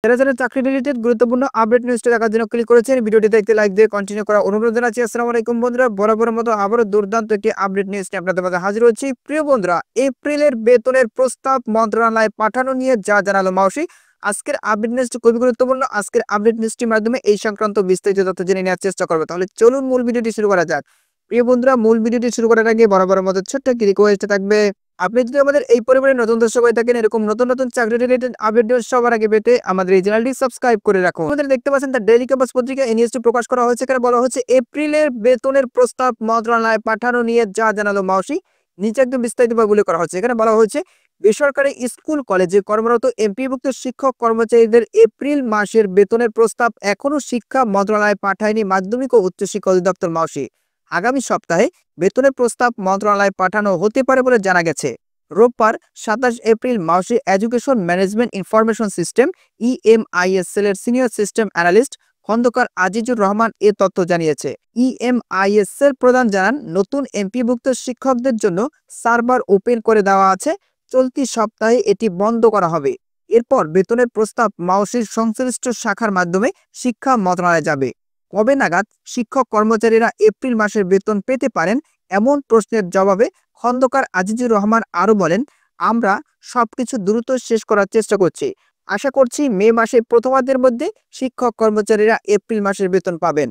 যারা চাকরি রিলেটেড গুরুত্বপূর্ণ আপডেট নিউজটা দেখার জন্য ক্লিক করেছেন, ভিডিওটিতে একটি লাইক দিয়ে কন্টিনিউ করা অনুরোধ জানাচ্ছি। আসসালামু আলাইকুম বন্ধুরা, বরাবরের মতো আবারও দুর্দান্ত একটি আপডেট নিউজ নিয়ে আপনাদের মাঝে হাজির হচ্ছি। প্রিয় বন্ধুরা, এপ্রিলের বেতনের প্রস্তাব মন্ত্রণালয়ে পাঠানো নিয়ে যা জানালো মাউসি, আজকের আপডেট নিউজটি খুবই গুরুত্বপূর্ণ। আজকের আপডেট নিউজটির মাধ্যমে এই সংক্রান্ত বিস্তারিত তথ্য জেনে নেওয়ার চেষ্টা করবো। তাহলে চলুন মূল ভিডিওটি শুরু করা যাক। প্রিয় বন্ধুরা, মূল ভিডিওটি শুরু করার আগে বরাবরের মতো ছোট্ট একটি রিকোয়েস্ট থাকবে। আপনি যদি আমাদের এই পরিবারের নতুন দর্শক হয়ে থাকেন, এরকম নতুন চাকরি রিলেটেড আপডেট সবার আগে পেতে আমাদের এই চ্যানেলটি সাবস্ক্রাইব করে রাখুন। আমাদের দেখতে পাচ্ছেন দ্য ডেইলি ক্যাম্পাস পত্রিকা এই নিউজটি প্রকাশ করা হয়েছে। এখানে বলা হচ্ছে এপ্রিলের বেতনের প্রস্তাব মন্ত্রণালয়ে পাঠানো নিয়ে যা জানালো মাউসি, নিচে একদম বিস্তারিতভাবে উল্লেখ করা হচ্ছে। এখানে বলা হয়েছে বেসরকারি স্কুল কলেজে কর্মরত এমপিভুক্ত শিক্ষক কর্মচারীদের এপ্রিল মাসের বেতনের প্রস্তাব এখনো শিক্ষা মন্ত্রণালয়ে পাঠায়নি মাধ্যমিক ও উচ্চশিক্ষা অধিদপ্তর মাউসি। আগামী সপ্তাহে বেতনের প্রস্তাব মন্ত্রণালয়ে পাঠানো হতে পারে বলে জানা গেছে। রোববার ২৭ April Maushi education management information system EMISL এর senior system analyst Khandaker Azizur Rahman এ তথ্য জানিয়েছে। ইএমআইএসএল প্রধান জানান, নতুন এমপিভুক্ত শিক্ষকদের জন্য সার্ভার ওপেন করে দেওয়া আছে। চলতি সপ্তাহে এটি বন্ধ করা হবে। এরপর বেতনের প্রস্তাব মাউসির সংশ্লিষ্ট শাখার মাধ্যমে শিক্ষা মন্ত্রণালয়ে যাবে। কবে নাগাদ শিক্ষক কর্মচারীরা এপ্রিল মাসের বেতন পেতে পারেন, এমন প্রশ্নের জবাবে খন্দকার আজিজুর রহমান আরো বলেন, আমরা সবকিছু দ্রুত শেষ করার চেষ্টা করছি। আশা করছি মে মাসের প্রথমার্ধের মধ্যে শিক্ষক কর্মচারীরা এপ্রিল মাসের বেতন পাবেন।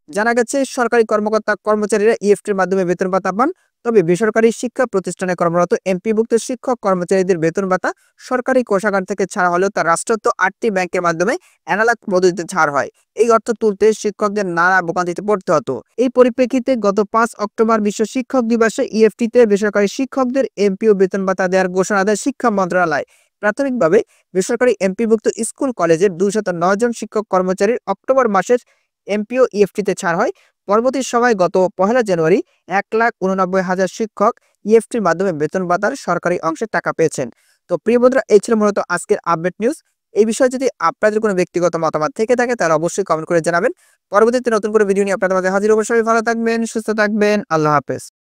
জানা গেছে সরকারি কর্মকর্তা কর্মচারীরা ইএফটির মাধ্যমে বেতন ভাতা পান। তবে বেসরকারি শিক্ষা প্রতিষ্ঠানে কর্মরত এমপিভুক্ত শিক্ষক কর্মচারীদের বেতন ভাতা সরকারি কোষাগার থেকে ছাড়া হলেও তা রাষ্ট্রায়ত্ত ৮টি ব্যাংকের মাধ্যমে অ্যানালগ পদ্ধতিতে ছাড় হয়। এই অর্থ তুলতে শিক্ষকদের নানা ভোগান্তিতে পড়তে হতো। এই পরিপ্রেক্ষিতে গত ৫ অক্টোবর বিশ্ব শিক্ষক দিবসে ইএফটিতে বেসরকারি শিক্ষকদের এমপিও বেতন ভাতা দেওয়ার ঘোষণা দেয় শিক্ষা মন্ত্রণালয়। প্রাথমিকভাবে বেসরকারি এমপিভুক্ত স্কুল কলেজের ২০৯ জন শিক্ষক কর্মচারীর অক্টোবর মাসের এমপিও ইএফটিতে ছাড় হয়। পরবর্তী সময় গত ১ জানুয়ারি ১,৮৯,০০০ শিক্ষক ইএফটির মাধ্যমে বেতন ভাতার সরকারি অংশের টাকা পেয়েছেন। তো প্রিয় বন্ধুরা, এই ছিল মূলত আজকের আপডেট নিউজ। এই বিষয়ে যদি আপনাদের কোনো ব্যক্তিগত মতামত থেকে থাকে তাহলে অবশ্যই কমেন্ট করে জানাবেন। পরবর্তীতে নতুন করে ভিডিও নিয়ে আপনাদের মাঝে হাজির হব। সবাই ভালো থাকবেন, সুস্থ থাকবেন। আল্লাহ হাফেজ।